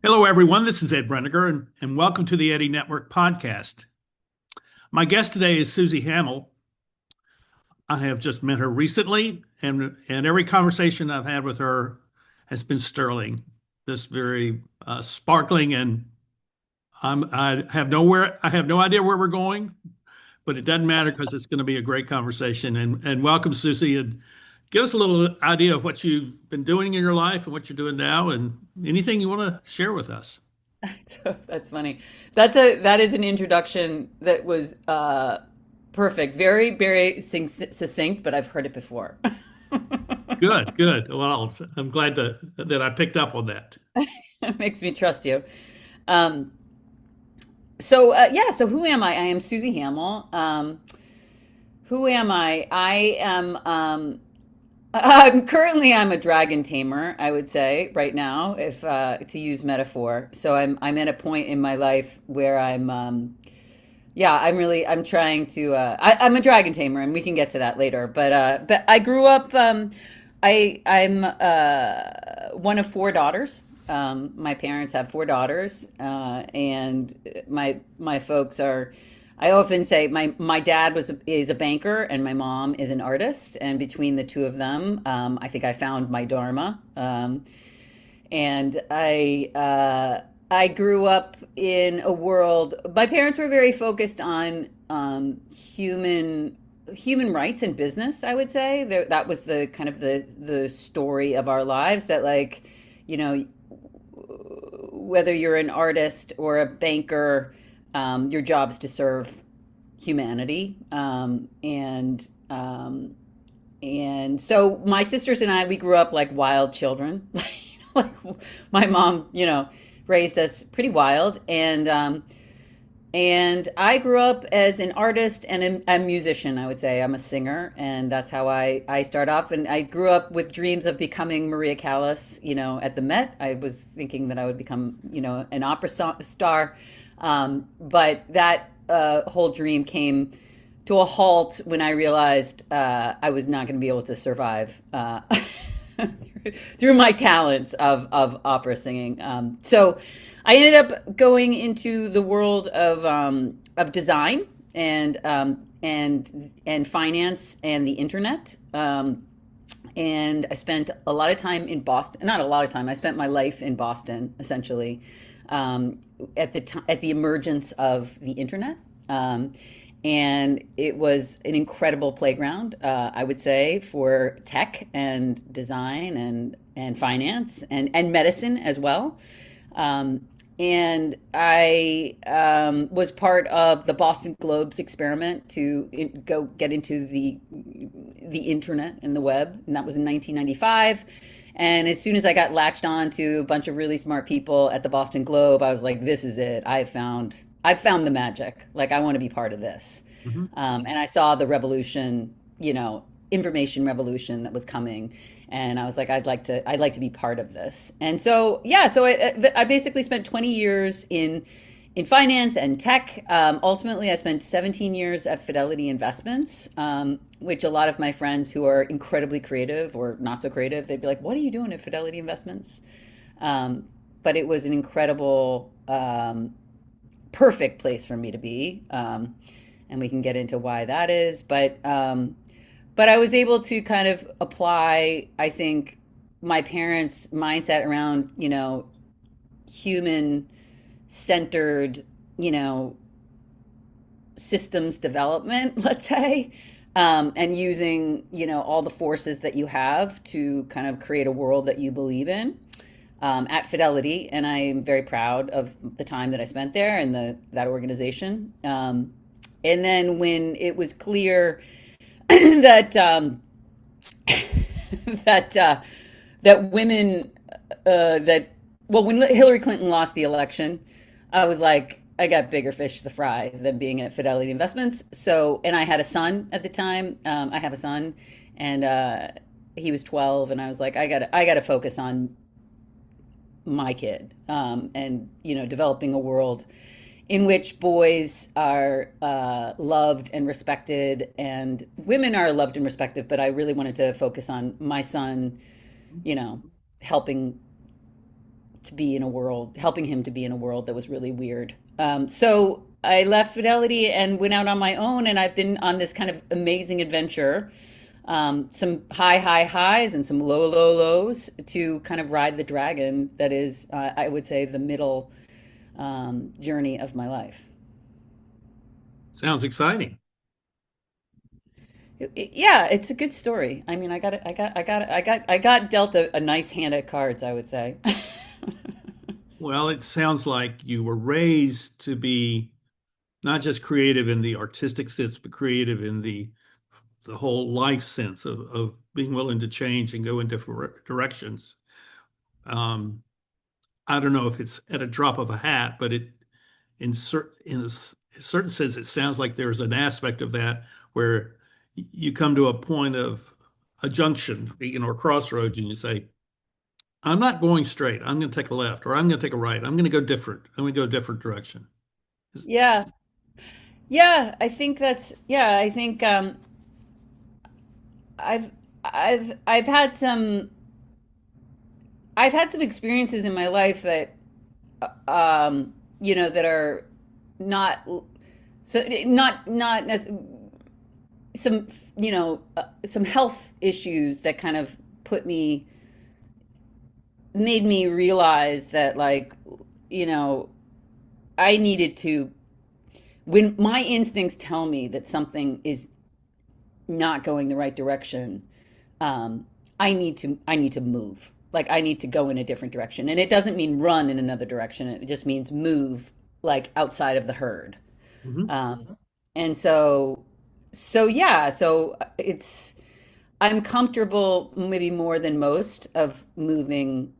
Hello, everyone. This is Ed Breniger, and welcome to the Eddie Network podcast. My guest today is Suzi Hamill. I have just met her recently, and every conversation I've had with her has been sterling, just very sparkling. And I have no idea where we're going, but it doesn't matter because it's going to be a great conversation. And welcome, Suzi, and give us a little idea of what you've been doing in your life and what you're doing now, and anything you want to share with us. That's funny. That is an introduction that was perfect. Very succinct, but I've heard it before. Good, good. Well, I'm glad that I picked up on that. It makes me trust you. Um, so who am I? I am Suzi Hamill. Who am I? I'm a dragon tamer, I would say, right now, if to use metaphor. So I'm at a point in my life where I'm trying to I'm a dragon tamer, and we can get to that later. But I grew up I'm one of four daughters. My parents have four daughters, and my folks are. I often say my dad is a banker and my mom is an artist, and between the two of them, I think I found my dharma. And I grew up in a world. My parents were very focused on human rights and business. I would say that was the kind of the story of our lives. That, like, you know, whether you're an artist or a banker, your job's to serve humanity. And so my sisters and I, we grew up like wild children. Like, my mom, raised us pretty wild. And I grew up as an artist and a musician, I would say. I'm a singer, and that's how I start off. And I grew up with dreams of becoming Maria Callas, at the Met. I was thinking that I would become, an opera star. But that whole dream came to a halt when I realized I was not going to be able to survive through my talents of opera singing. So I ended up going into the world of design and finance and the internet. And I spent a lot of time in Boston. Not a lot of time. I spent my life in Boston, essentially, at the emergence of the internet. And it was an incredible playground, I would say, for tech and design and finance and medicine as well. And I was part of the Boston Globe's experiment to go get into the internet and the web, and that was in 1995. And as soon as I got latched on to a bunch of really smart people at the Boston Globe, I was like, "This is it! I've found the magic. Like, I want to be part of this." Mhm. And I saw the revolution, information revolution that was coming, and I was like, I'd like to be part of this. And so, yeah, so I basically spent 20 years in finance and tech. Ultimately, I spent 17 years at Fidelity Investments, which a lot of my friends who are incredibly creative or not so creative, they'd be like, "What are you doing at Fidelity Investments?" But it was an incredible, perfect place for me to be. And we can get into why that is. But I was able to kind of apply, I think, my parents' mindset around, human centered, systems development, let's say, and using, all the forces that you have to kind of create a world that you believe in, at Fidelity. And I'm very proud of the time that I spent there and that organization. And then when it was clear that that that women that well, when Hillary Clinton lost the election, I was like, I got bigger fish to fry than being at Fidelity Investments. So, and I had a son at the time. I have a son, and he was 12, and I was like, I got to focus on my kid, and developing a world in which boys are loved and respected, and women are loved and respected. But I really wanted to focus on my son, helping to be in a world, helping him to be in a world that was really weird. So I left Fidelity and went out on my own, and I've been on this kind of amazing adventure. Some high highs and some low lows to kind of ride the dragon that is, I would say, the middle journey of my life. Sounds exciting. Yeah, it's a good story. I mean, I got dealt a nice hand at cards, I would say. Well, it sounds like you were raised to be not just creative in the artistic sense, but creative in the whole life sense of being willing to change and go in different directions. Um, I don't know if it's at a drop of a hat, but in a certain sense, it sounds like there's an aspect of that where you come to a point of a junction, or crossroads, and you say, "I'm not going straight. I'm going to take a left, or I'm going to take a right. I'm going to go different. I'm going to go a different direction." Is- Yeah, yeah, I think that's yeah. I think I've I've had some experiences in my life that that are not not some some health issues that kind of put me made me realize that, like, you know I needed to, when my instincts tell me that something is not going the right direction, um, I need to move. Like, I need to go in a different direction, and it doesn't mean run in another direction. It just means move, like, outside of the herd. Mhm. Um, and yeah, so it's I'm comfortable, maybe more than most, of moving,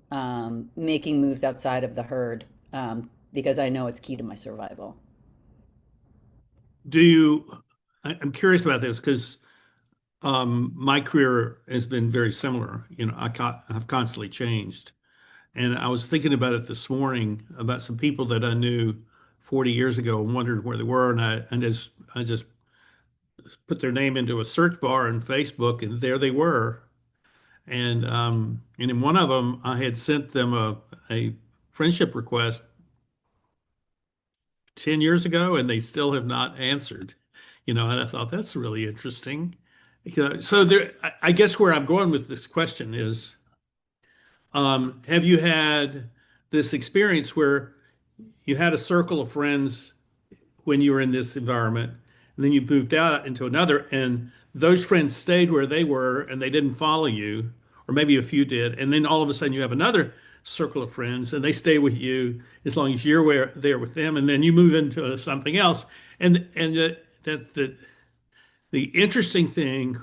making moves outside of the herd, because I know it's key to my survival. Do you? I'm curious about this because my career has been very similar. I've constantly changed. And I was thinking about it this morning about some people that I knew 40 years ago and wondered where they were. And I just put their name into a search bar on Facebook, and there they were. And in one of them, I had sent them a friendship request 10 years ago, and they still have not answered. And I thought that's really interesting. So I guess where I'm going with this question is, have you had this experience where you had a circle of friends when you were in this environment, and then you moved out into another, and those friends stayed where they were and they didn't follow you, or maybe a few did, and then all of a sudden you have another circle of friends and they stay with you as long as there with them, and then you move into something else, and the interesting thing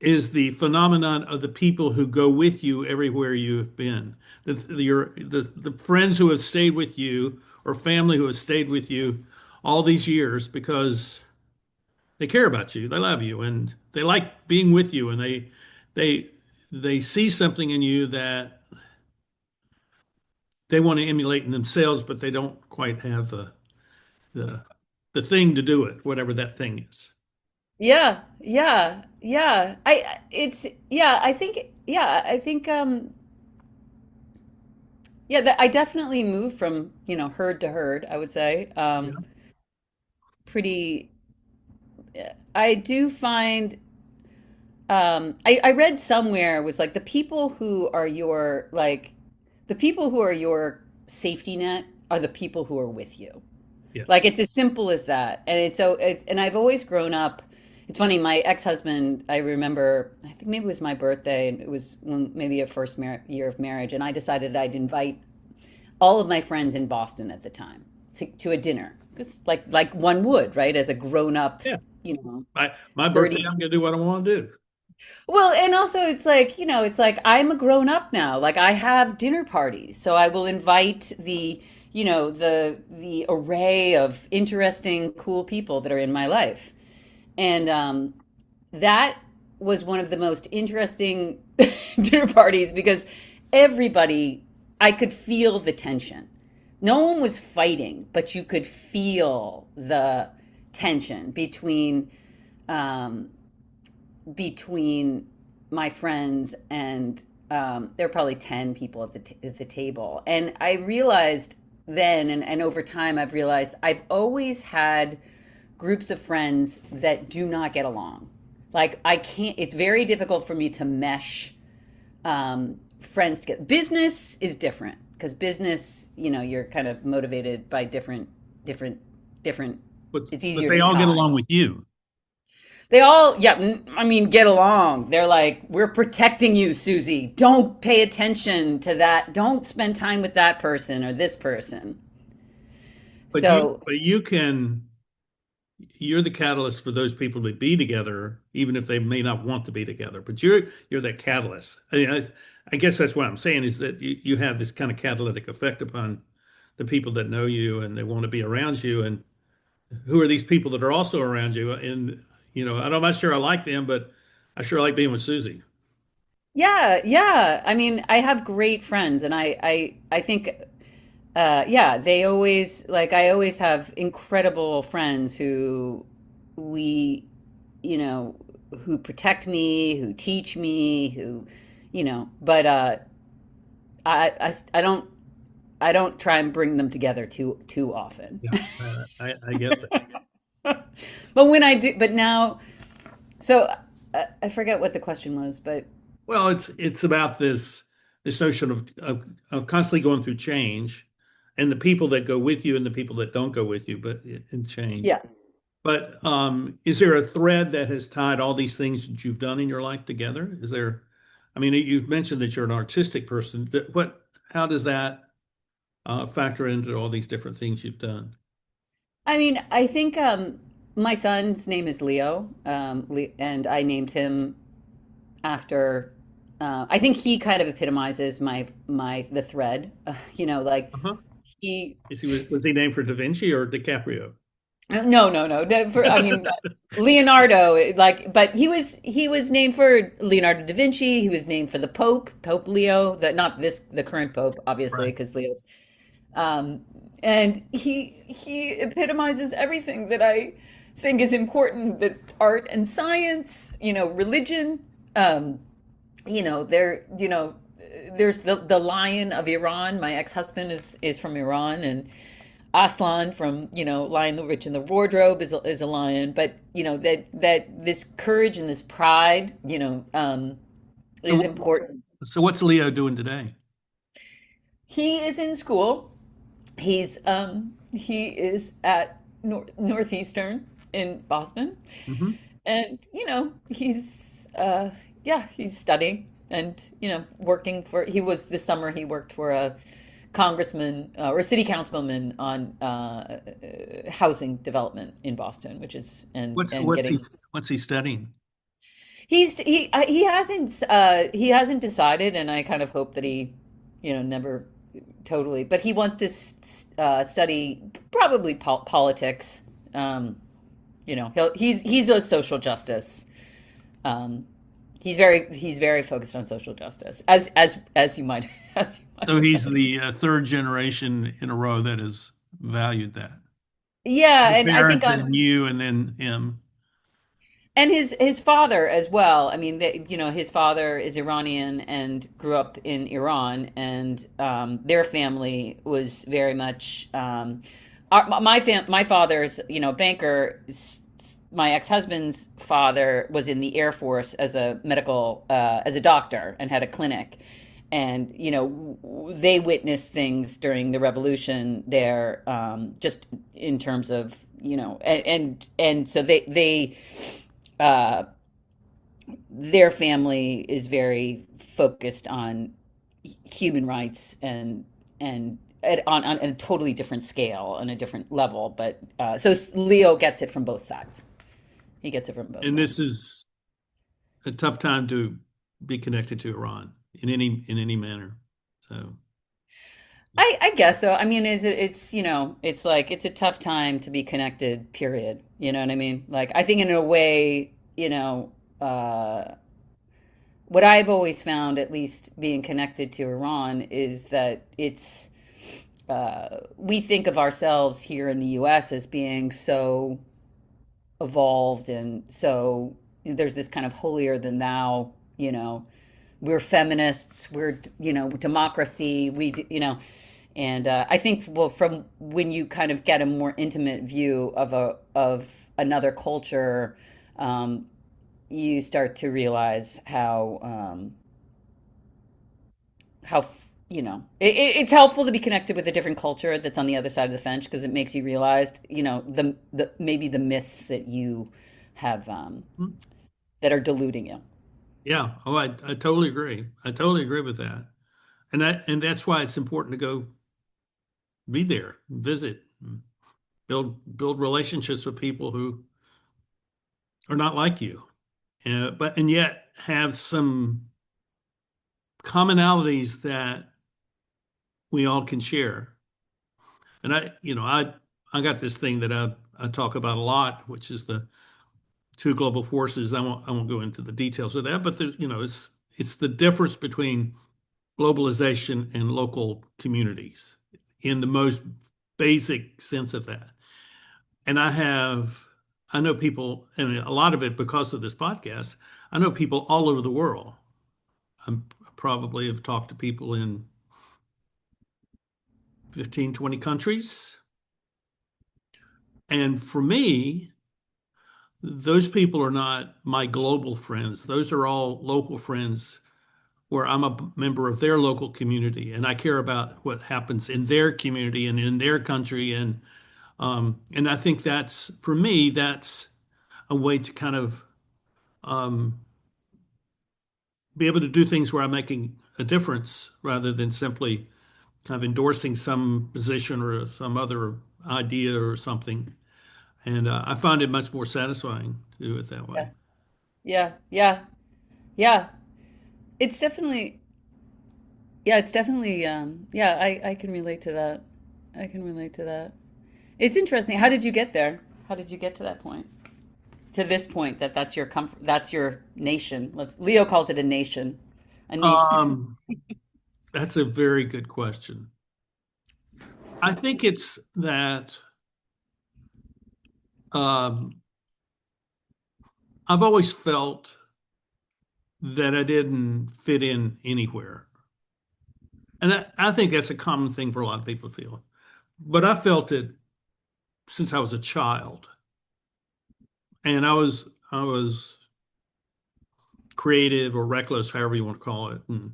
is the phenomenon of the people who go with you everywhere you have been. The friends who have stayed with you, or family who has stayed with you all these years because they care about you, they love you, and they like being with you, and they they see something in you that they want to emulate in themselves, but they don't quite have the the thing to do it, whatever that thing is. Yeah, yeah, yeah. It's yeah, I think yeah, that I definitely moved from, herd to herd, I would say. Yeah. Pretty I do find I read somewhere was like, the people who are your safety net are the people who are with you. Yeah. Like, it's as simple as that. And and I've always grown up. It's funny, my ex-husband, I remember, I think maybe it was my birthday, and it was maybe a first year of marriage, and I decided I'd invite all of my friends in Boston at the time to a dinner. Because, like one would, right? As a grown-up, Yeah. you know, My birthday, 30. I'm going to do what I want to do. Well, and also it's like, it's like I'm a grown up now. Like, I have dinner parties, so I will invite the array of interesting, cool people that are in my life. And that was one of the most interesting dinner parties, because everybody, I could feel the tension. No one was fighting, but you could feel the tension um, between my friends and there were probably 10 people at at the table. And I realized then, and over time, I've realized I've always had groups of friends that do not get along. Like, I can't, it's very difficult for me to mesh friends together. Business is different because business, you're kind of motivated by different, it's But easier they to all get tie. along with you. They all, yeah, I mean, get along. They're like, we're protecting you, Susie. Don't pay attention to that. Don't spend time with that person or this person. So, But you're the catalyst for those people to be together, even if they may not want to be together. But you're that catalyst. I guess that's what I'm saying is that you have this kind of catalytic effect upon the people that know you and they want to be around you. And who are these people that are also around you? And I'm not sure I like them, but I sure like being with Susie. yeah, yeah. I mean, I have great friends, and I think, yeah, they always like. I always have incredible friends who we, you know, who protect me, who teach me, But I don't try and bring them together too often. Yeah, I get that. But when I do, but now, so I forget what the question was, but Well, it's about this notion of constantly going through change, and the people that go with you and the people that don't go with you, but in change. yeah. But is there a thread that has tied all these things that you've done in your life together? Is there? I mean, you've mentioned that you're an artistic person. How does that factor into all these different things you've done? I mean, I think my son's name is Leo, and I named him after. I think he kind of epitomizes the thread. Like Uh-huh. he. Was he named for Da Vinci or DiCaprio? No, no, no. I mean, Leonardo. Like, but he was named for Leonardo da Vinci. He was named for the Pope, Pope Leo. Not the current Pope, obviously, Right. because Leo's. Um, and he epitomizes everything that I think is important, that art and science, religion. Um, there's the lion of Iran. My ex-husband is from Iran, and Aslan from, Lion the Witch in the Wardrobe is a lion. But that this courage and this pride, is So, important. so what's Leo doing today? He is in school. He is at Northeastern in Boston, Hmm. and yeah, he's studying and working for. He was this summer. He worked for a congressman or a city councilman on housing development in Boston, which is What's and what's he getting. what's he studying? He hasn't decided, and I kind of hope that he never totally, but he wants to study probably politics. He's a social justice. Um, he's very focused on social justice, as you might as you might So he's imagine. the third generation in a row that has valued that. Yeah, Your and I think parents and you, and then him. and his father as well. I mean, his father is Iranian and grew up in Iran, and their family was very much. My father's, banker. My ex-husband's father was in the Air Force as as a doctor and had a clinic, and they witnessed things during the revolution there, just in terms of and so uh, their family is very focused on human rights and on a totally different scale, on a different level. But so Leo gets it from both sides. He gets it from both And this sides. is a tough time to be connected to Iran in any manner. So yeah. I guess so. I mean, it's like it's a tough time to be connected, period. You know what I mean? Like, I think in a way, uh, what I've always found, at least being connected to Iran, is that we think of ourselves here in the US as being so evolved, and so there's this kind of holier than thou, we're feminists, we're, democracy, and I think, well, from when you kind of get a more intimate view of another culture, you start to realize how it's helpful to be connected with a different culture that's on the other side of the fence, because it makes you realize, the maybe the myths that you have, that are deluding you. Yeah. Oh, I totally agree. I totally agree with that. And that's why it's important to go be there, visit, build relationships with people who are not like you, and yet have some commonalities that we all can share. And I got this thing that I talk about a lot, which is the two global forces. I won't go into the details of that, but it's the difference between globalization and local communities in the most basic sense of that. And I know people, and a lot of it because of this podcast, I know people all over the world. I probably have talked to people in 15, 20 countries. And for me, those people are not my global friends. Those are all local friends where I'm a member of their local community and I care about what happens in their community and in their country. And I think that's, for me, that's a way to kind of um, be able to do things where I'm making a difference rather than simply kind of endorsing some position or some other idea or something. And I find it much more satisfying to do it that Yeah, way. yeah, yeah, yeah. It's definitely, yeah, it's definitely, yeah. I can relate to that. I can relate to that. It's interesting. How did you get there? How did you get to that point? To this point, that's your comfort, that's your nation. Leo calls it a nation, a nation. Um, that's a very good question. I think it's that um, I've always felt that I didn't fit in anywhere. And I think that's a common thing for a lot of people to feel. But I felt it since I was a child. And I was creative or reckless, however you want to call it. And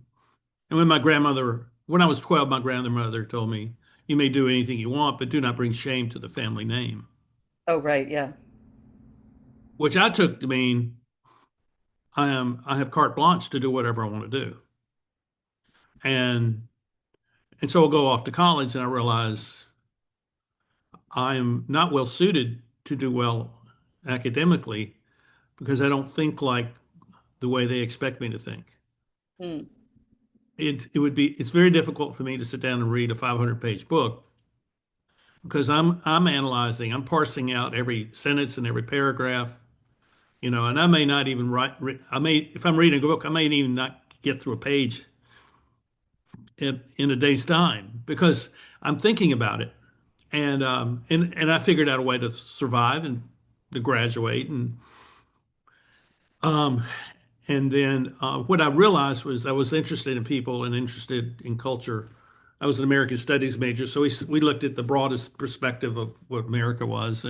when I was 12, my grandmother told me, you may do anything you want, but do not bring shame to the family name, Oh, right, yeah. which I took to mean I have carte blanche to do whatever I want to do. And and so I'll go off to college and I realize I'm not well suited to do well academically because I don't think like the way they expect me to think. Hmm. It's very difficult for me to sit down and read a 500-page book because I'm analyzing, I'm parsing out every sentence and every paragraph, and I may not even I may, if I'm reading a book, I may even not get through a page in a day's time because I'm thinking about it. And I figured out a way to survive and to graduate. Um, and then what I realized was I was interested in people and interested in culture. I was an American Studies major, so we looked at the broadest perspective of what America was,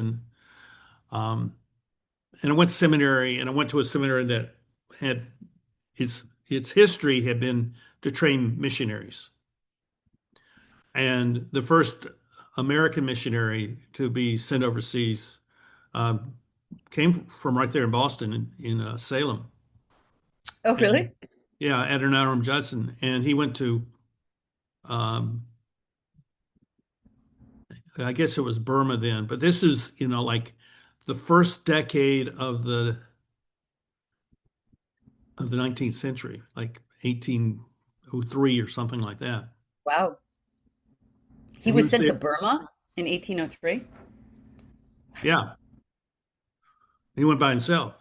um, and I went to seminary, and I went to a seminary that had its history had been to train missionaries, and the first American missionary to be sent overseas um, came from right there in Boston in Salem, Oh, and really? yeah, Adoniram Judson, and he went to um, I guess it was Burma then, but this is, like the first decade of the 19th century, like 1803 or something like that. Wow. He And he was was sent to there. Burma in 1803? Yeah. He went by himself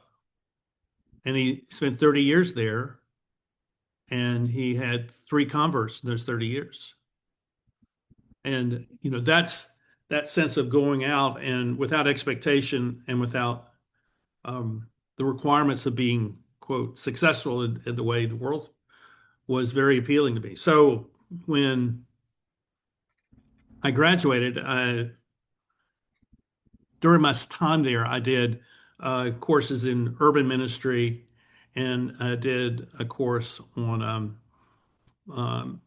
and he spent 30 years there and he had three converts in those 30 years. And, that's that sense of going out and without expectation and without um, the requirements of being, quote, successful in the way the world was very appealing to me. So when I graduated, during my time there, I did courses in urban ministry, and I did a course on um,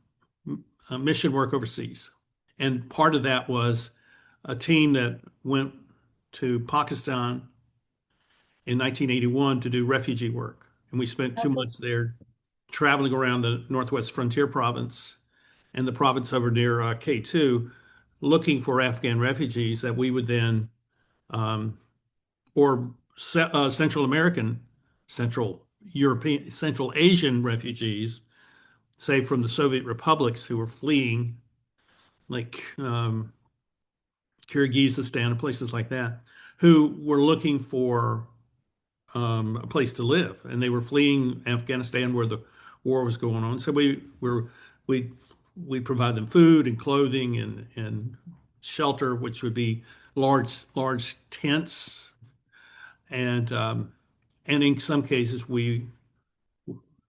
mission work overseas. And part of that was a team that went to Pakistan in 1981 to do refugee work. And we spent 2 months there traveling around the Northwest Frontier Province and the province over near K2, looking for Afghan refugees that we would then, or Central American, Central European, Central Asian refugees, say from the Soviet republics who were fleeing, like Kyrgyzstan and places like that, who were looking for a place to live, and they were fleeing Afghanistan where the war was going on. So we we provide them food and clothing and shelter, which would be large tents, and in some cases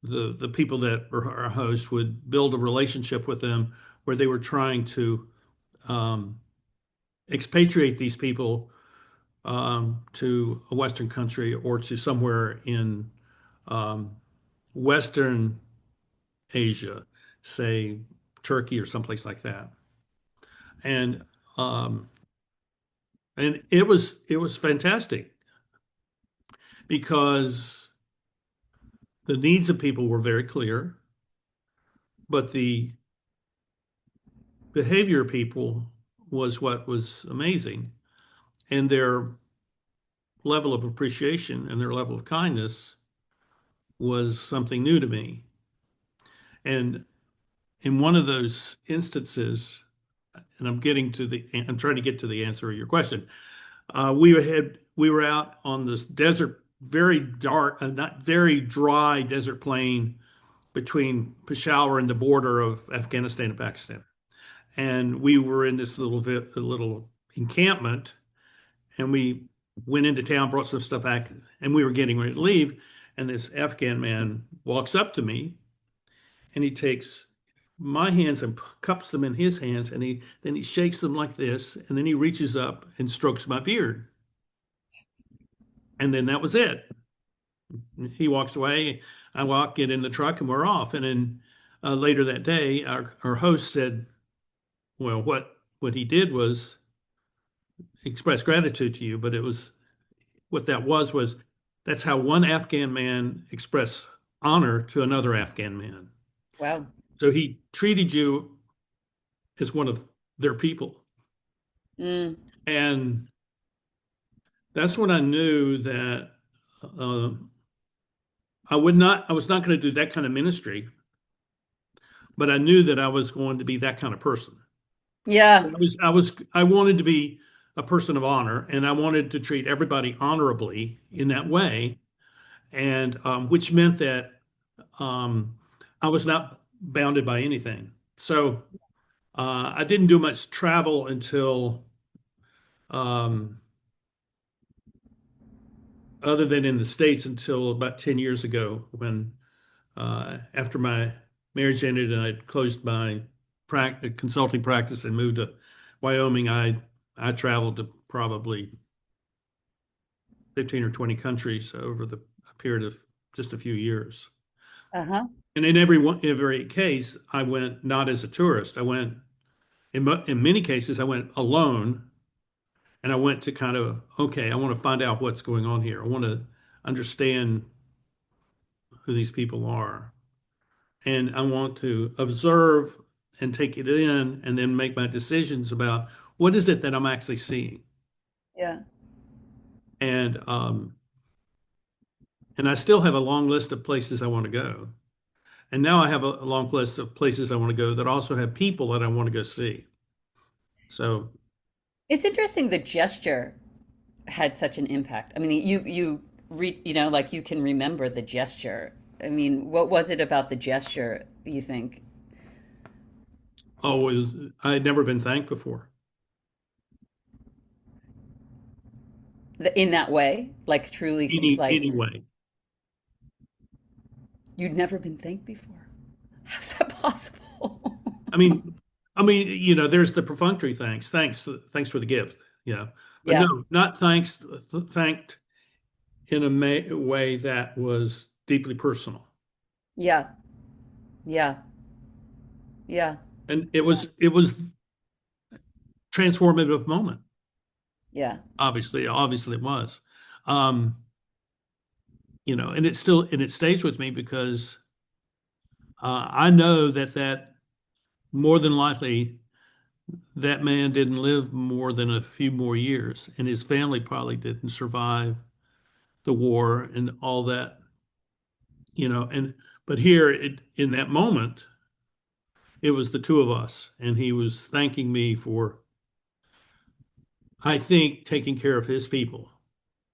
the people that were our hosts would build a relationship with them where they were trying to um, expatriate these people to a Western country or to somewhere in um, Western Asia, say Turkey or someplace like that. And um, and it was fantastic because the needs of people were very clear, but the behavior of people was what was amazing, and their level of appreciation and their level of kindness was something new to me. And in one of those instances, and I'm trying to get to the answer of your question. We were out on this desert, very dark, not very dry desert plain between Peshawar and the border of Afghanistan and Pakistan. And we were in this little encampment, and we went into town, brought some stuff back, and we were getting ready to leave. And this Afghan man walks up to me, and he takes my hands and cups them in his hands, and he shakes them like this, and then he reaches up and strokes my beard, and then that was it. He walks away. Get in the truck, and we're off. And then later that day, our host said, "Well, what he did was express gratitude to you, but it was what that was that's how one Afghan man expressed honor to another Afghan man. Wow. So he treated you as one of their people." Mm, And that's when I knew that uh, I was not going to do that kind of ministry, but I knew that I was going to be that kind of person. yeah. I wanted to be a person of honor, and I wanted to treat everybody honorably in that way, and which meant that um, I was not bounded by anything. So I didn't do much travel until um, other than in the States until about 10 years ago when after my marriage ended and I closed my consulting practice and moved to Wyoming, I traveled to probably 15 or 20 countries over the period of just a few years. Uh-huh. And in every case, I went not as a tourist. I went in many cases, I went alone, and I went to kind of, okay, I want to find out what's going on here. I want to understand who these people are, and I want to observe and take it in and then make my decisions about what is it that I'm actually seeing. Yeah. And and I still have a long list of places I want to go. And now I have a long list of places I want to go that also have people that I want to go see. So, It's interesting the gesture had such an impact. I mean, like you can remember the gesture. I mean, what was it about the gesture, you think? always, I had never been thanked before. In that way, like like Anyway, you'd never been thanked before. How's that possible? I mean, there's the perfunctory thanks. Thanks for the gift. Yeah. But Yeah, no, not thanks, thanked in a way that was deeply personal. yeah, yeah, yeah, And it was transformative moment. yeah, Obviously it was. Um, and it stays with me because I know that more than likely that man didn't live more than a few more years, and his family probably didn't survive the war and all that, and but here in that moment, it was the two of us, and he was thanking me for, I think, taking care of his people.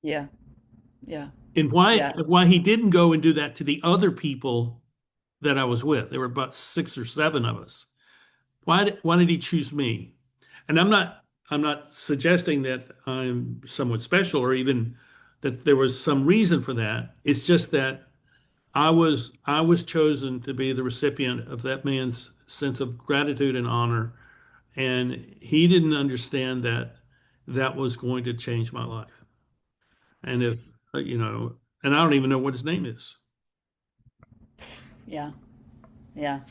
yeah, yeah, And why yeah, why he didn't go and do that to the other people that I was with. There were about 6 or 7 of us. Why did he choose me? And I'm not suggesting that I'm somewhat special or even that there was some reason for that. It's just that I was chosen to be the recipient of that man's sense of gratitude and honor, and he didn't understand that that was going to change my life. And if and I don't even know what his name is. yeah, yeah,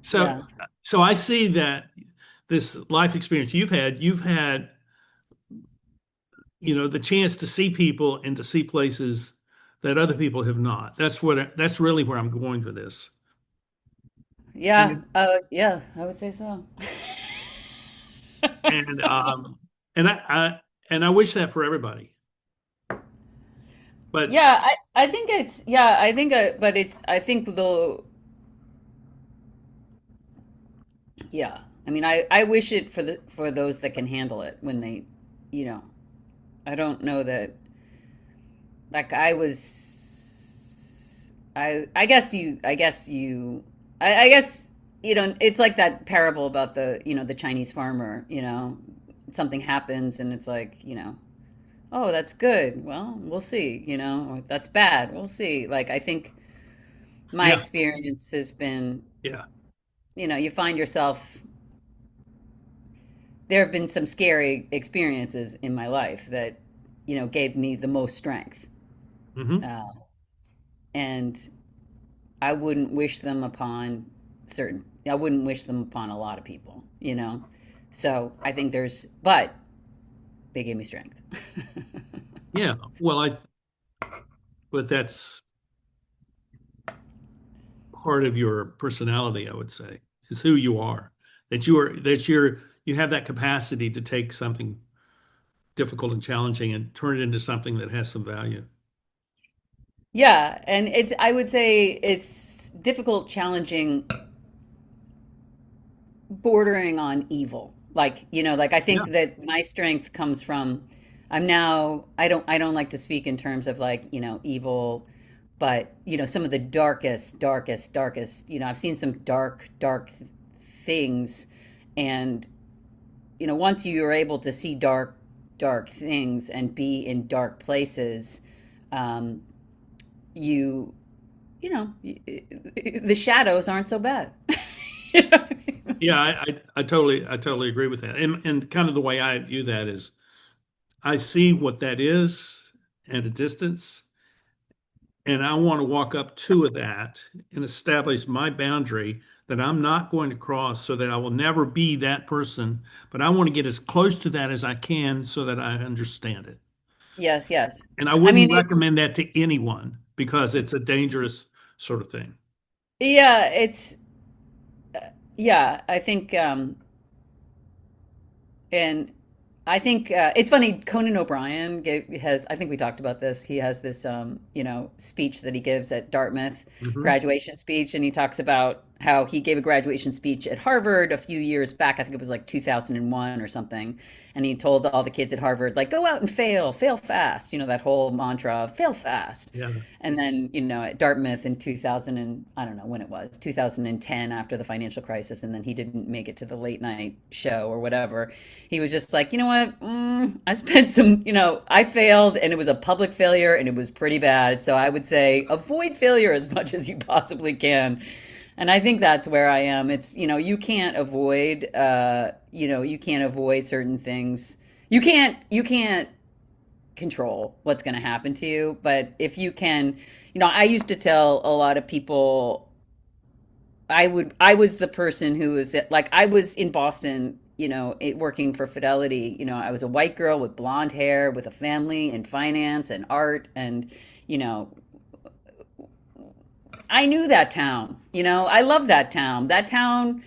So yeah. so I see that this life experience you've had the chance to see people and to see places that other people have not. That's really where I'm going for this. Yeah, And yeah, I would say so. and and I wish that for everybody. But Yeah, I think it's yeah, I think but it's I think the yeah. I mean, I wish it for the for those that can handle it when they, you know, I don't know that like I guess it's like that parable about the Chinese farmer, something happens and it's like, oh, that's good. Well, we'll see, or that's bad. We'll see. Like I think my yeah, experience has been, yeah. you find yourself there have been some scary experiences in my life that, gave me the most strength. Hmm. Uh, and I wouldn't wish them upon I wouldn't wish them upon a lot of people. So I think but they gave me strength. Yeah. Well, but that's part of your personality, I would say, is who you are. You have that capacity to take something difficult and challenging and turn it into something that has some value. Yeah. And I would say it's difficult, challenging, bordering on evil. Like I Yeah. think that my strength comes from I don't like to speak in terms of like, evil, but some of the darkest, I've seen some dark things and once you are able to see dark things and be in dark places, um you the shadows aren't so bad. You know what I mean? Yeah, I totally agree with that. And kind of the way I view that is I see what that is at a distance, and I want to walk up to that and establish my boundary that I'm not going to cross so that I will never be that person, but I want to get as close to that as I can so that I understand it. Yes, yes. And I I mean, wouldn't recommend that to anyone because it's a dangerous sort of thing. yeah, yeah, I think, and I think it's funny. Conan O'Brien I think we talked about this. He has this, speech that he gives at Dartmouth, Hmm. graduation speech, and he talks about how he gave a graduation speech at Harvard a few years back. I think it was like 2001 or something. And he told all the kids at Harvard, like, go out and fail fast. That whole mantra, fail fast. Yeah. And then, at Dartmouth in 2000 and I don't know when it was, 2010 after the financial crisis, and then he didn't make it to the late night show or whatever. He was just like, you know what? I spent I failed and it was a public failure and it was pretty bad. So I would say avoid failure as much as you possibly can. And I think that's where I am. It's, you can't avoid, you can't avoid certain things. You can't control what's going to happen to you. But if you can, I used to tell a lot of people I was the person who was like, I was in Boston, working for Fidelity. I was a white girl with blonde hair, with a family in finance and art. And, you know, I knew that town, I love that town. That town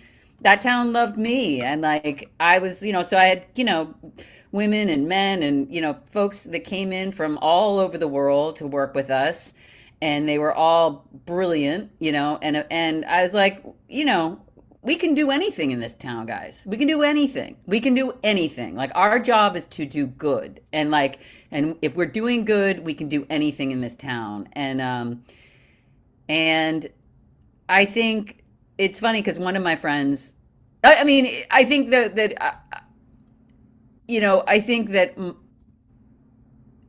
loved me. And like, I was, so I had, women and men and, folks that came in from all over the world to work with us, and they were all brilliant, and I was like, we can do anything in this town, guys. We can do anything. We can do anything. Like, our job is to do good. And like, and if we're doing good, we can do anything in this town. And I think it's funny because one of my friends, I mean, I think I think that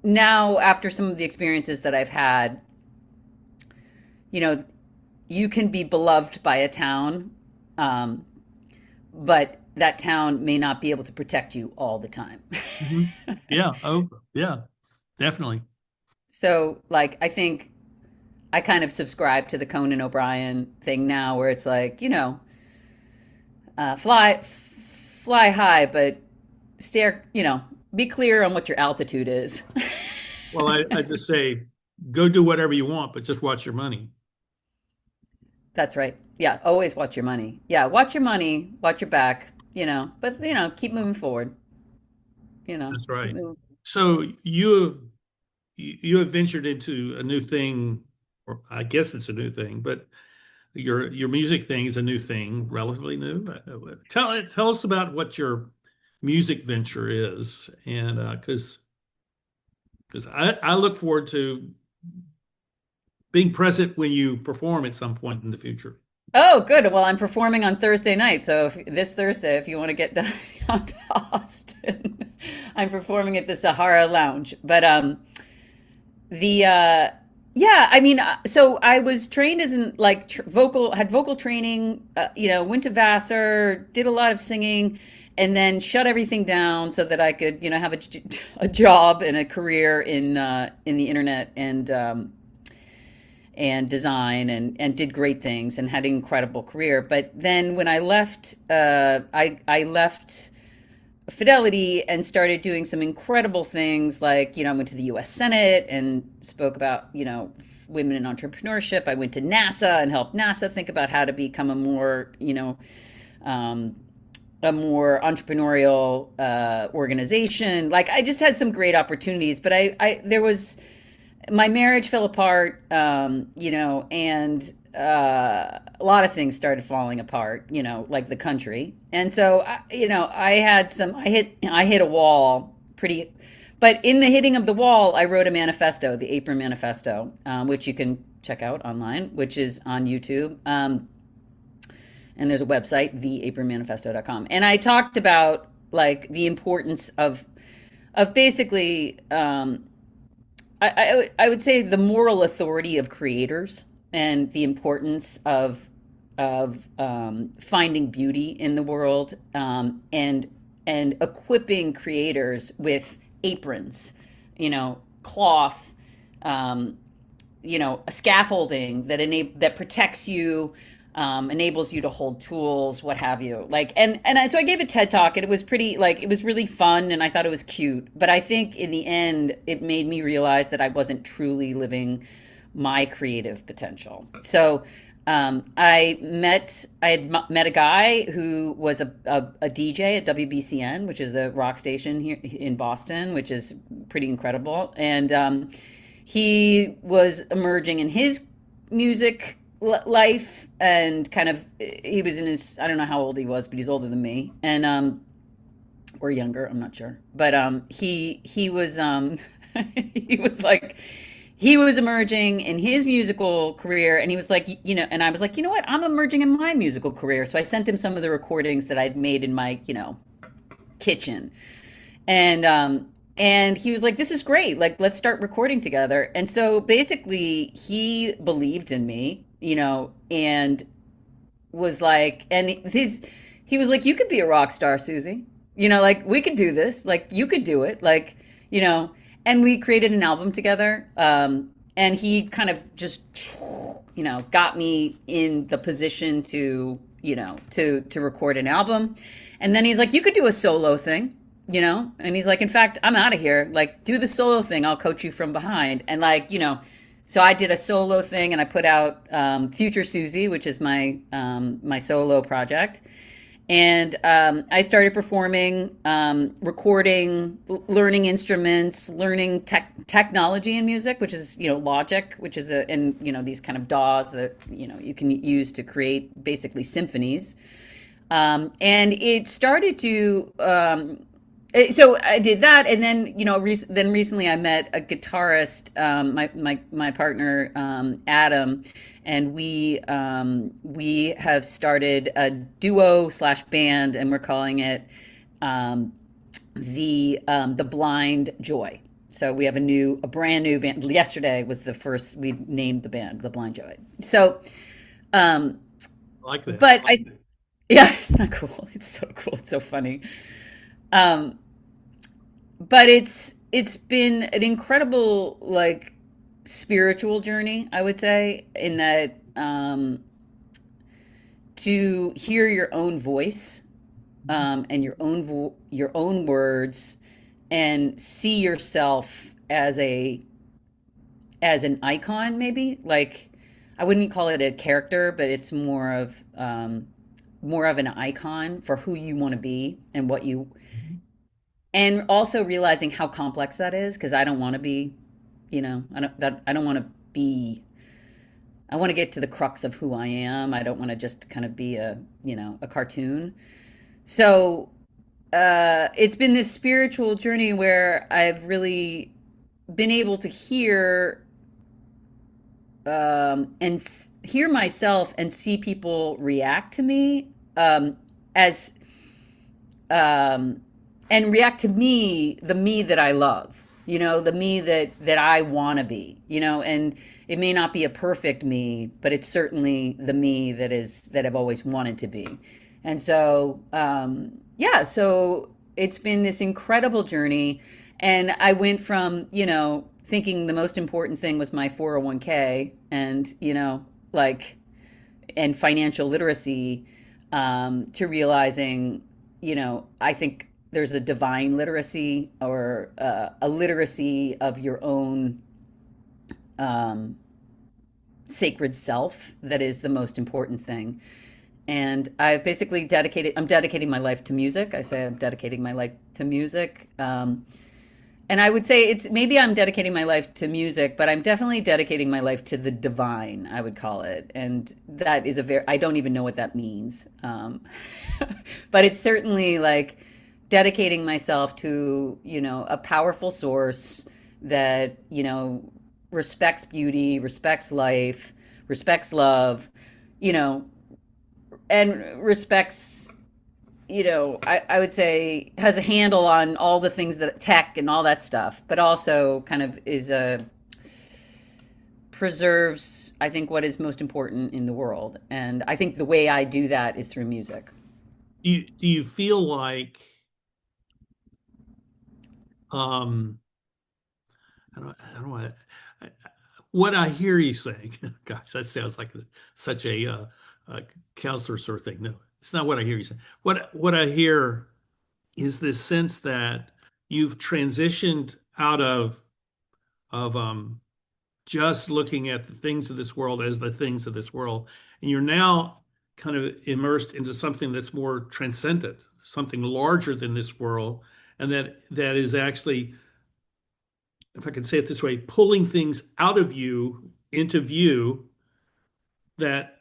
now, after some of the experiences that I've had, you know, you can be beloved by a town, but that town may not be able to protect you all the time. Hmm. Yeah. Oh, yeah, definitely. So, like, I think I kind of subscribe to the Conan O'Brien thing now, where it's like, fly high, but stare, be clear on what your altitude is. Well, I just say, go do whatever you want, but just watch your money. That's right. Yeah, always watch your money. Yeah, watch your money, watch your back, but keep moving forward, That's keep right. moving. So you have ventured into a new thing, or I guess it's a new thing, but your music thing is a new thing, relatively new. Tell us about what your music venture is, and because I look forward to being present when you perform at some point in the future. Oh, good. Well, I'm performing on Thursday night, so this Thursday, if you want to get down to Austin, I'm performing at the Sahara Lounge. But the yeah, I mean, so I was trained as in like had vocal training, went to Vassar, did a lot of singing, and then shut everything down so that I could, have a job and a career in the internet and design, and did great things and had an incredible career. But then when I left, I left Fidelity and started doing some incredible things, like, I went to the US Senate and spoke about, women in entrepreneurship. I went to NASA and helped NASA think about how to become a more entrepreneurial organization. Like, I just had some great opportunities, but there was, my marriage fell apart, and a lot of things started falling apart, like the country. And so, I hit a wall pretty, but in the hitting of the wall, I wrote a manifesto, the Apron Manifesto, which you can check out online, which is on YouTube. And there's a website, theapronmanifesto.com. And I talked about like the importance of basically, I would say the moral authority of creators, and the importance of finding beauty in the world, and equipping creators with aprons, cloth, scaffolding that protects you, enables you to hold tools, what have you. Like, so I gave a TED talk, and it was pretty, like, it was really fun, and I thought it was cute. But I think in the end, it made me realize that I wasn't truly living my creative potential. So I had met a guy who was a DJ at WBCN, which is a rock station here in Boston, which is pretty incredible. And he was emerging in his music life, and kind of, he was in his, I don't know how old he was, but he's older than me, and or younger, I'm not sure. But he was he was like, he was emerging in his musical career, and he was like, and I was like, what, I'm emerging in my musical career. So I sent him some of the recordings that I'd made in my kitchen, and he was like, this is great, like, let's start recording together. And so basically, he believed in me, and was like, and he was like, you could be a rock star, Susie. You know, like we could do this. Like you could do it. Like, you know, and we created an album together. And he kind of just, you know, got me in the position to, you know, to record an album. And then he's like, you could do a solo thing, you know? And he's like, in fact, I'm out of here. Like, do the solo thing. I'll coach you from behind. And like, you know, so I did a solo thing and I put out Future Suzi, which is my solo project. And I started performing, recording, learning instruments, learning technology in music, which is, you know, Logic, which is and, you know, these kind of DAWs that, you know, you can use to create basically symphonies. And it started to, so I did that, and then, you know, then recently I met a guitarist, my partner, Adam, and we have started a duo slash band, and we're calling it the Blind Joy. So we have a brand new band. Yesterday was the first we named the band the Blind Joy. So, um, I like that. but I yeah, it's not cool. It's so cool. It's so funny. Um, but it's been an incredible like spiritual journey, I would say, in that to hear your own voice and your own words and see yourself as an icon, maybe like I wouldn't call it a character, but it's more of an icon for who you want to be and what you, and also realizing how complex that is, because I don't want to be, you know, I don't want to be, I want to get to the crux of who I am. I don't want to just kind of be a, you know, a cartoon. So it's been this spiritual journey where I've really been able to hear hear myself and see people react to me as um, and react to me, the me that I love, you know, the me that I want to be, you know, and it may not be a perfect me, but it's certainly the me that I've always wanted to be. And so yeah, so it's been this incredible journey, and I went from, you know, thinking the most important thing was my 401k and, you know, like, and financial literacy, to realizing, you know, I think there's a divine literacy, or a literacy of your own um, sacred self that is the most important thing. And I basically I'm dedicating my life to music. I say I'm dedicating my life to music. And I would say it's maybe I'm dedicating my life to music, but I'm definitely dedicating my life to the divine, I would call it. And that is I don't even know what that means. But it's certainly like dedicating myself to, you know, a powerful source that, you know, respects beauty, respects life, respects love, you know, and respects, you know, I would say has a handle on all the things that tech and all that stuff, but also kind of is a preserves, I think, what is most important in the world. And I think the way I do that is through music. Do you feel like um I don't know what I hear you saying? Gosh, that sounds like such a counselor sort of thing. No, it's not what I hear you saying. What I hear is this sense that you've transitioned out of just looking at the things of this world as the things of this world, and you're now kind of immersed into something that's more transcendent, something larger than this world, and that is actually, if I can say it this way, pulling things out of you into view that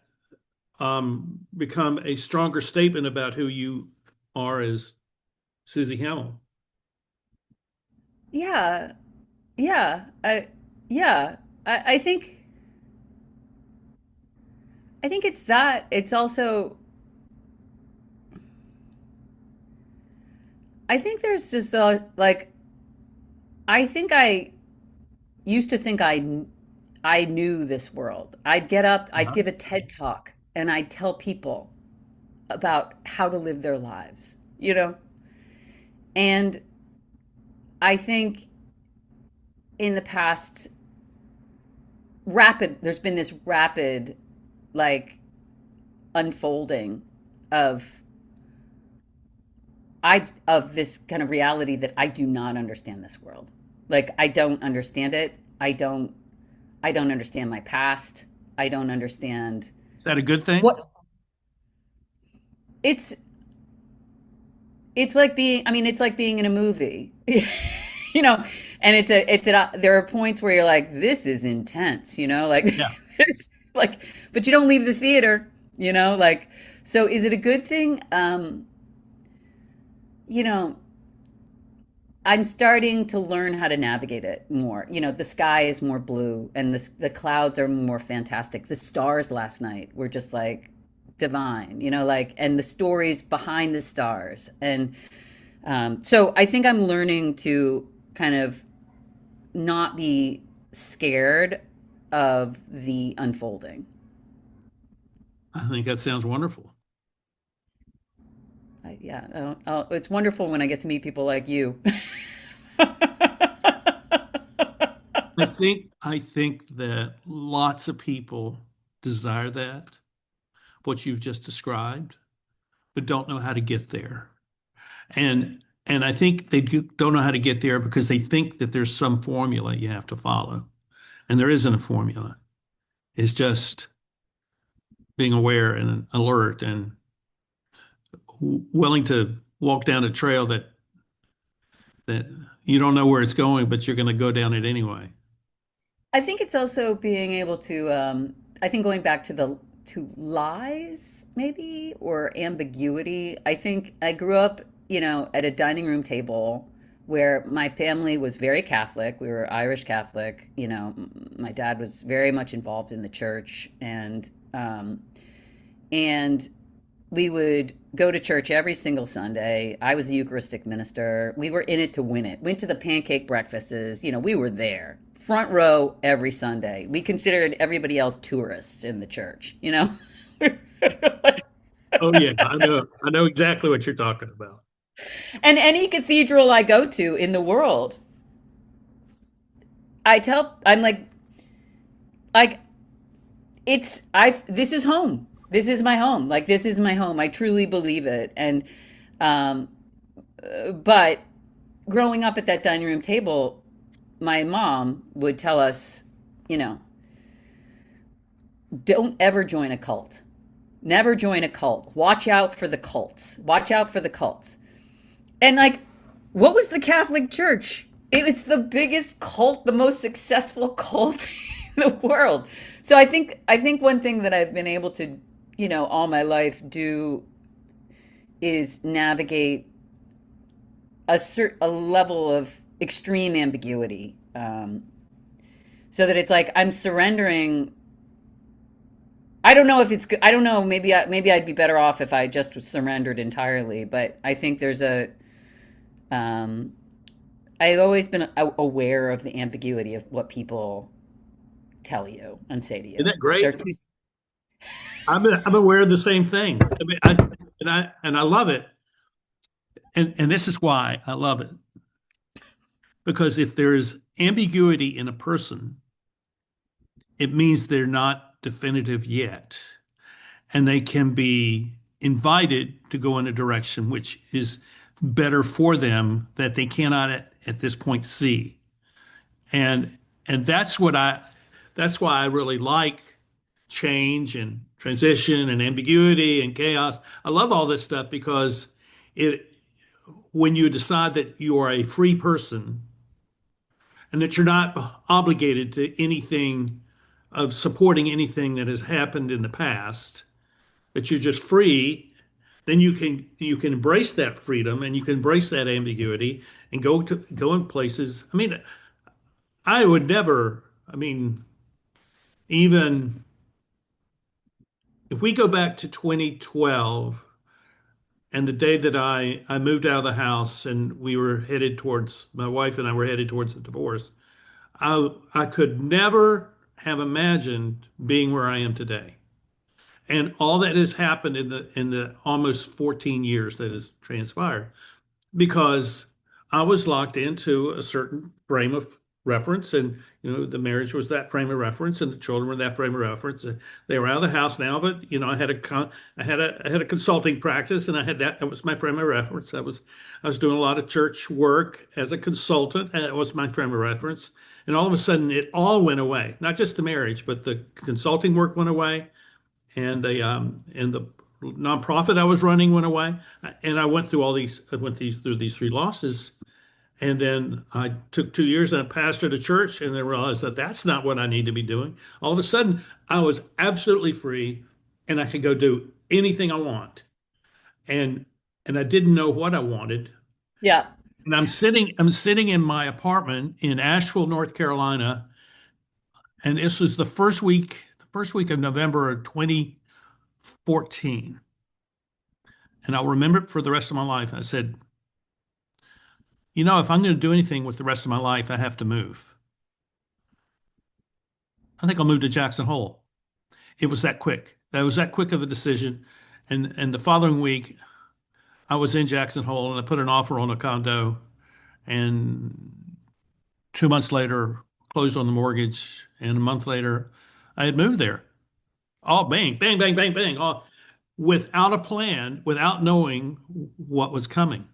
become a stronger statement about who you are as Suzi Hamill. Yeah, yeah, yeah, I think it's that. It's also, I think there's just a like, I think I used to think I knew this world. I'd get up, I'd Uh-huh. give a TED talk, and I tell people about how to live their lives, you know? And I think in the past, there's been this rapid, like, unfolding of of this kind of reality that I do not understand this world. Like, I don't understand it. I don't understand my past. I don't understand Is that a good thing? what it's it's like being, I mean, it's like being in a movie. You know, and there are points where you're like, this is intense, like Yeah. this, like, but you don't leave the theater, like, so is it a good thing? You know, I'm starting to learn how to navigate it more. The sky is more blue and the clouds are more fantastic. The stars last night were just like divine, like, and the stories behind the stars. And so I think I'm learning to kind of not be scared of the unfolding. I think that sounds wonderful. Yeah, it's wonderful when I get to meet people like you. I think that lots of people desire that, what you've just described, but don't know how to get there. And I think don't know how to get there because they think that there's some formula you have to follow. And there isn't a formula. It's just being aware and alert and willing to walk down a trail that you don't know where it's going, but you're going to go down it anyway. I think it's also being able to, I think going back to to lies, maybe, or ambiguity. I think I grew up, at a dining room table where my family was very Catholic. We were Irish Catholic. My dad was very much involved in the church, and we would go to church every single Sunday. I was a Eucharistic minister. We were in it to win it. Went to the pancake breakfasts. We were there, front row every Sunday. We considered everybody else tourists in the church. Oh yeah, I know exactly what you're talking about. And any cathedral I go to in the world, I'm like, this is home. This is my home. Like, this is my home. I truly believe it. And, um, but growing up at that dining room table, my mom would tell us, you know, don't ever join a cult. Never join a cult. Watch out for the cults. Watch out for the cults. And like, what was the Catholic Church? It was the biggest cult, the most successful cult in the world. So I think one thing that I've been able to, all my life do is navigate a level of extreme ambiguity, so that it's like I'm surrendering. I don't know if it's good. I don't know. Maybe I'd be better off if I just was surrendered entirely. But I think there's um, I've always been aware of the ambiguity of what people tell you and say to Isn't you. that great? They're too. I'm aware of the same thing. I mean, I love it, and this is why I love it, because if there's ambiguity in a person, it means they're not definitive yet, and they can be invited to go in a direction which is better for them that they cannot at this point see. And that's why I really like change and transition and ambiguity and chaos. I love all this stuff because it when you decide that you are a free person and that you're not obligated to anything of supporting anything that has happened in the past, that you're just free, then you can embrace that freedom and you can embrace that ambiguity and go in places. I mean, I would never, I mean, even if we go back to 2012 and the day that I moved out of the house and we were headed towards, my wife and I were headed towards a divorce, I could never have imagined being where I am today. And all that has happened in the almost 14 years that has transpired because I was locked into a certain frame of reference, and the marriage was that frame of reference, and the children were that frame of reference. They were out of the house now, but I had a consulting practice, and I had that was my frame of reference. I was doing a lot of church work as a consultant, and it was my frame of reference. And all of a sudden, it all went away. Not just the marriage, but the consulting work went away, and the nonprofit I was running went away, and I went through these three losses, and then I took 2 years and I pastored a church, and then realized that that's not what I need to be doing. All of a sudden, I was absolutely free, and I could go do anything I want, and I didn't know what I wanted. Yeah. And I'm sitting in my apartment in Asheville, North Carolina, and this was the first week of November of 2014. And I'll remember it for the rest of my life. I said, if I'm going to do anything with the rest of my life, I have to move. I think I'll move to Jackson Hole. It was that quick. That was that quick of a decision. And the following week, I was in Jackson Hole and I put an offer on a condo. And 2 months later, closed on the mortgage. And a month later, I had moved there. All bang, bang, bang, bang, bang, all without a plan, without knowing what was coming.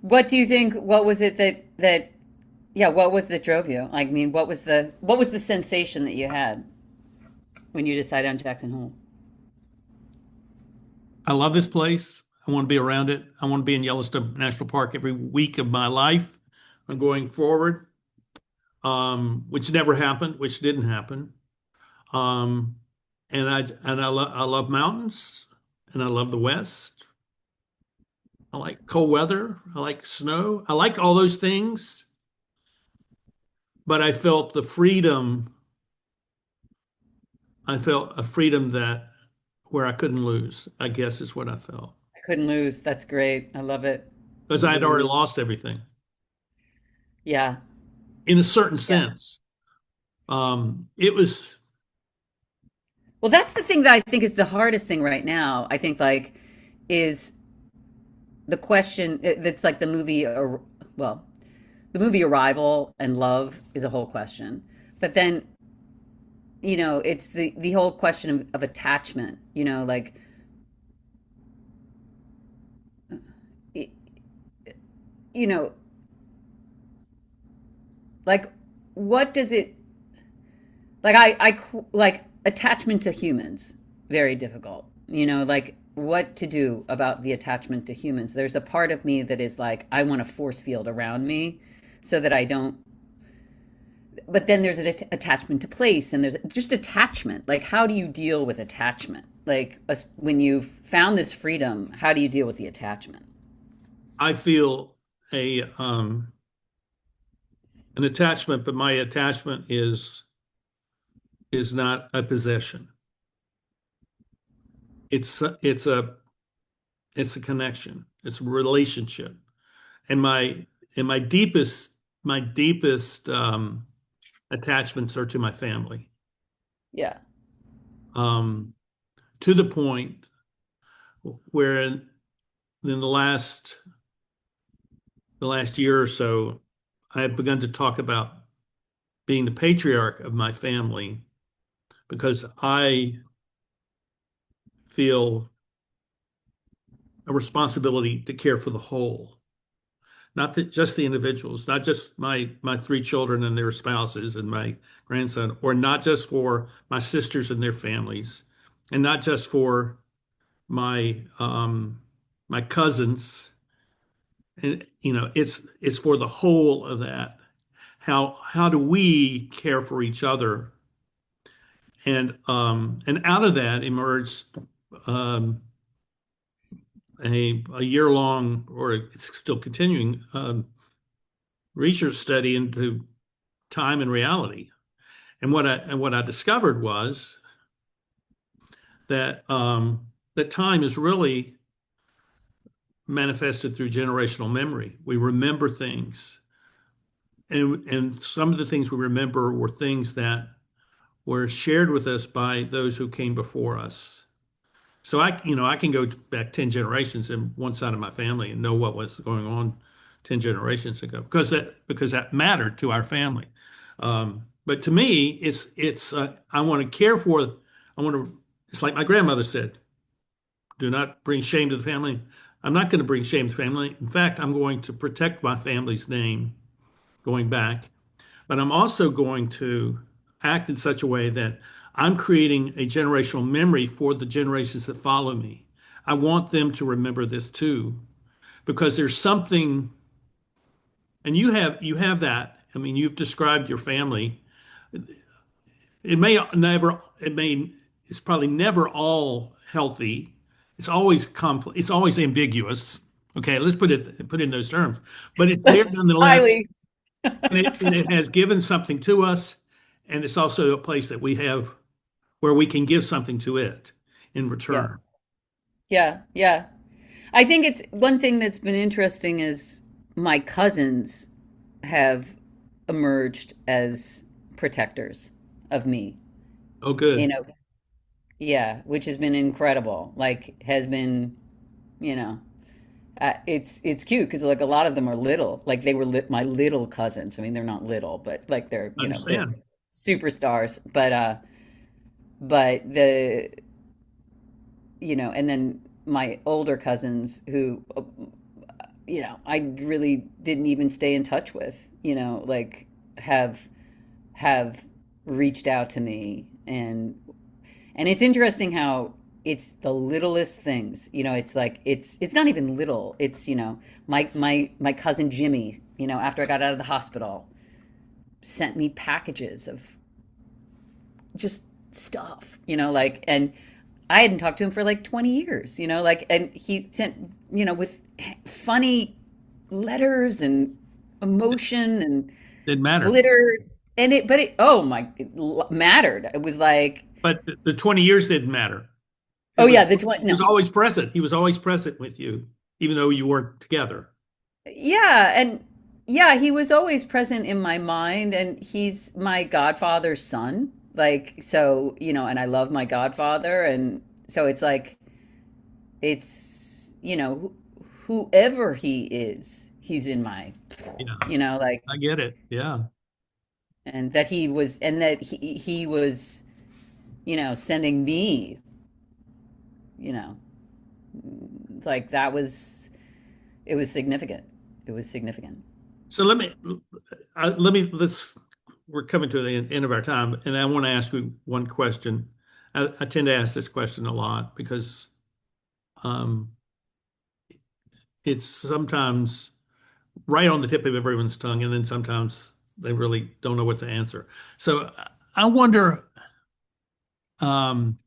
What do you think? What was it that yeah? What was that drove you? I mean, what was the sensation that you had when you decided on Jackson Hole? I love this place. I want to be around it. I want to be in Yellowstone National Park every week of my life. I'm going forward, which never happened, which didn't happen. Um, I love mountains, and I love the West. I like cold weather. I like snow. I like all those things, but I felt the freedom. I felt a freedom that where I couldn't lose, I guess is what I felt. I couldn't lose. That's great. I love it. Because I had already lost everything Yeah. in a certain Yeah. sense. It was, Well, that's the thing that I think is the hardest thing right now. I think like is the question that's like the movie or well, the movie Arrival and Love is a whole question. But then, it's the whole question of attachment, like y- you know, like what does it like like attachment to humans, very difficult. Like what to do about the attachment to humans. There's a part of me that is like I want a force field around me so that I don't. But then there's an attachment to place, and there's just attachment. Like how do you deal with attachment? Like when you've found this freedom, how do you deal with the attachment? I feel an attachment, but my attachment is not a possession. It's it's a it's a connection. It's a relationship. And my deepest attachments are to my family. Yeah. Um, to the point where in the last year or so, I have begun to talk about being the patriarch of my family because I feel a responsibility to care for the whole, not just the individuals, not just my three children and their spouses and my grandson, or not just for my sisters and their families, and not just for my cousins. And it's for the whole of that. How do we care for each other? And out of that emerged um, a year long, or it's still continuing, research study into time and reality. And what I discovered was that time is really manifested through generational memory. We remember things, and some of the things we remember were things that were shared with us by those who came before us. So I can go back 10 generations in one side of my family and know what was going on 10 generations ago because that mattered to our family. But to me, I want to care for, I want to, it's like my grandmother said, do not bring shame to the family. I'm not going to bring shame to the family. In fact, I'm going to protect my family's name going back, but I'm also going to act in such a way that I'm creating a generational memory for the generations that follow me. I want them to remember this too, because there's something, and you have that. I mean, you've described your family. It's probably never all healthy. It's always complex. It's always ambiguous. Okay, let's put it in those terms. But it's there That's nonetheless, highly. and it has given something to us, and it's also a place that we have where we can give something to it in Yeah, return. yeah, yeah. I think it's one thing that's been interesting is my cousins have emerged as protectors of me. Oh, You good. know, yeah, which has been incredible. Like, has been, you know, it's cute because like a lot of them are little. Like they were my little cousins. I mean, they're not little, but like I they're understand. superstars. But and then my older cousins who I really didn't even stay in touch with, like have have reached out to me, and it's interesting how it's the littlest things. It's like it's not even little. It's, my cousin Jimmy, after I got out of the hospital, sent me packages of just stuff, like, and I hadn't talked to him for like 20 years, like, and he sent, with funny letters and emotion and It mattered. glitter. Oh my, it mattered. It was like, But the 20 years didn't matter. It oh was yeah, he was no. always present. He was always present with you, even though you weren't together. Yeah, and yeah, he was always present in my mind, and he's my godfather's son. Like, so, and I love my godfather, and so it's like whoever he is, he's in my, Yeah, like, I get it. Yeah. and that he was, sending me, you know, like that was it was significant. It was significant. So let's, we're coming to the end of our time, and I want to ask you one question. I tend to ask this question a lot because um, it's sometimes right on the tip of everyone's tongue, and then sometimes they really don't know what to answer. So I wonder um,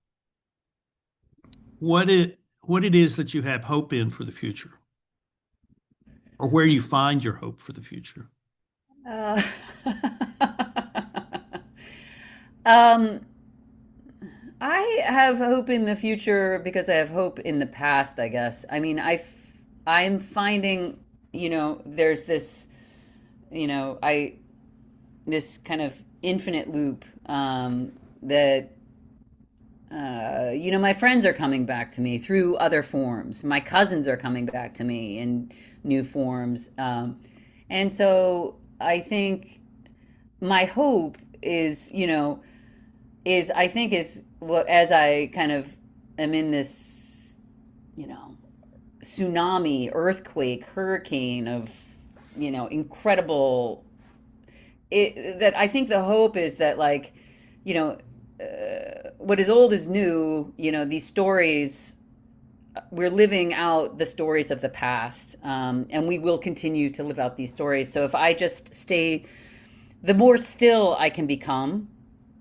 what it is that you have hope in for the future, or where you find your hope for the future. Uh, um, I have hope in the future because I have hope in the past, I guess. I mean, I'm finding, there's this, I this kind of infinite loop, that my friends are coming back to me through other forms. My cousins are coming back to me in new forms, and so I think my hope is, I think is what, as I kind of am in this, you know, tsunami, earthquake, hurricane of, incredible. That I think the hope is that, like, you know, what is old is new. These stories, we're living out the stories of the past, and we will continue to live out these stories. So if I just stay, the more still I can become,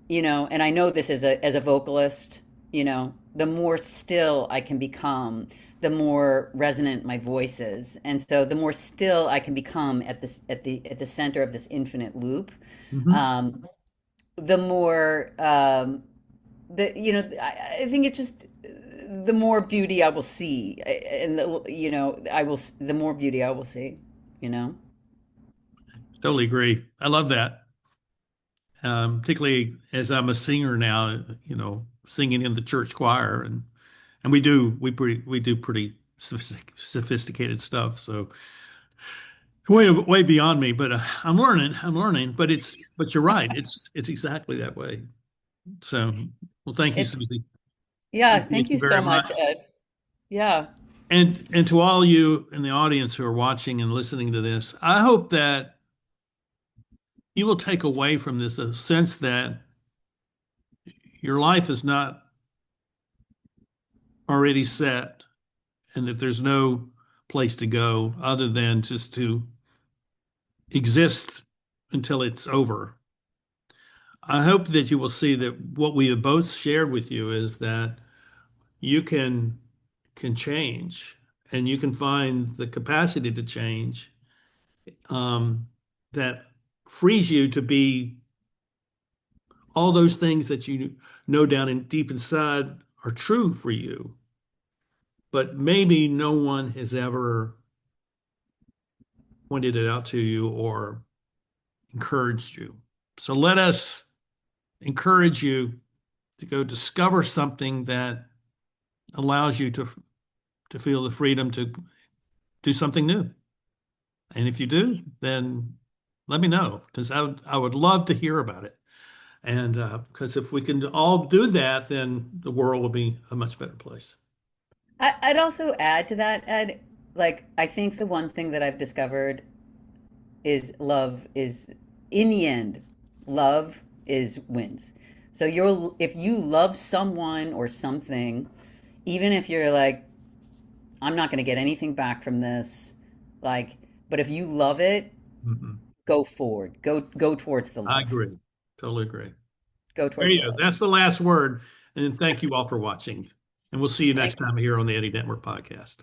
and I know this as a vocalist, the more still I can become, the more resonant my voice is. And so the more still I can become at the center of this infinite loop, Mhm. um, the more I think it's just the more beauty I will see, and the more beauty I will see, you know. Totally agree. I love that. particularly as I'm a singer now, singing in the church choir, and we do pretty sophisticated stuff. So way beyond me, but I'm learning. But you're right. It's exactly that way. So, well, thank you, It's Susie. Yeah, Appreciate thank you you very so much. much, Ed. Yeah. And to all you in the audience who are watching and listening to this, I hope that you will take away from this a sense that your life is not already set and that there's no place to go other than just to exist until it's over. I hope that you will see that what we have both shared with you is that you can change and you can find the capacity to change, that frees you to be all those things that you know down in deep inside are true for you, but maybe no one has ever pointed it out to you or encouraged you. So let us encourage you to go discover something that allows you to feel the freedom to do something new. And if you do, then let me know because I would love to hear about it. And because if we can all do that, then the world will be a much better place. I'd also add to that, Ed, like, I think the one thing that I've discovered is love is, in the end, love is wins. So if you love someone or something, even if you're like, I'm not going to get anything back from this, like, but if you love it, Mhm. go forward. Go towards the I love. agree. Totally agree. Go There towards the you go. love. That's the last word. And thank you all for watching. And we'll see you next Thank time here on the Eddie Network podcast.